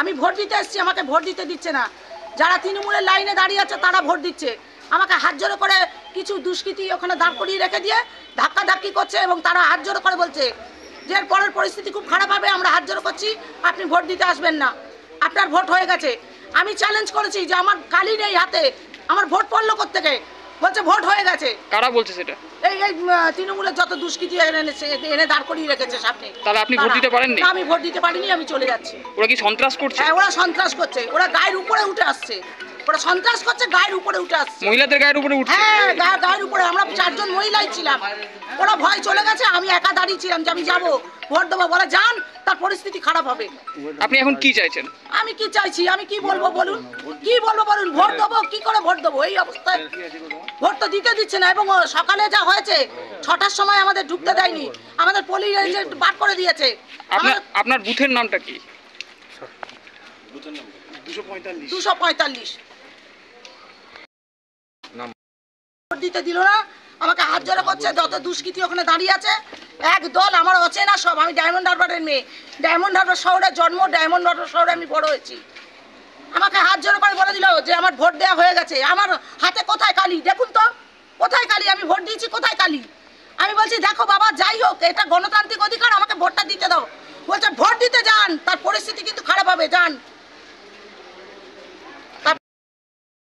আমি ভোট দিতে এসেছি, আমাকে ভোট দিতে দিচ্ছে না। যারা তৃণমূলের লাইনে দাঁড়িয়ে আছে তারা ভোট দিচ্ছে, আমাকে হাত জোড়ো করে কিছু দুষ্কৃতী ওখানে দাঁড় করিয়ে রেখে দিয়ে ধাক্কাধাক্কি করছে এবং তারা হাত জোড়ো করে বলছে যে এর পরের পরিস্থিতি খুব খারাপ হবে, আমরা হাত জোড়ো করছি, আপনি ভোট দিতে আসবেন না, আপনার ভোট হয়ে গেছে। আমি চ্যালেঞ্জ করেছি যে আমার কালি নেই হাতে, আমার ভোট পড়লো কোত্থেকে, বলছে ভোট হয়ে গেছে। কারা বলছে সেটা? এই তৃণমূলের যত দুষ্কৃতী এনে দাঁড় করিয়ে রেখেছে সামনে। তাহলে আপনি ভোট দিতে পারেননি? আমি ভোট দিতে পারিনি, আমি চলে যাচ্ছি। ওরা কি সন্ত্রাস করছে? হ্যাঁ, ওরা সন্ত্রাস করছে, ওরা গায়ের উপরে উঠে আসছে, ওরা সন্ত্রাস করছে, গায়ের উপরে উঠে আসছে। মহিলাদের গায়ের উপরে উঠছে? হ্যাঁ, গায়ের উপরে। আমরা 4 জন মহিলাই ছিলাম, ওরা ভয় চলে গেছে, আমি একা দাঁড়িয়ে ছিলাম যে আমি যাবো ভোট দেবো, বলে যান, তার পরিস্থিতি খারাপ হবে। আপনি এখন কি চাইছেন? আমি কি চাইছি, আমি কি বলবো বলুন, কি বলবো বলুন? ভোট দেবো, কি করে ভোট দেবো এই অবস্থায়? ভোট তো দিতে দিচ্ছে না। এবং সকালে যা হয়েছে 6টার সময় আমাদের ঢুকতে দেয়নি, আমাদের পুলিশ এসে বার করে দিয়েছে। আপনার বুথের নামটা কি? 245 ভোট দিতে দিল না, আমাকে হাত জোড়া করছে, যত দুষ্কৃতী ওখানে দাঁড়িয়ে আছে এক দল, আমার অচেনা সব। আমি ডায়মন্ড হারবারের মেয়ে, ডায়মন্ড হারবার শহরে জন্ম, ডায়মন্ড হারবার শহরে আমি বড় হয়েছি। আমাকে হাত জোড়া করে বলে দিল যে আমার ভোট দেওয়া হয়ে গেছে। আমার হাতে কোথায় কালি দেখুন তো, কোথায় কালি? আমি ভোট দিয়েছি, কোথায় কালি? আমি বলছি দেখো বাবা, যাই হোক, এটা গণতান্ত্রিক অধিকার, আমাকে ভোটটা দিতে দাও। বলছে ভোট দিতে যান, তার পরিস্থিতি কিন্তু খারাপ হবে, যান।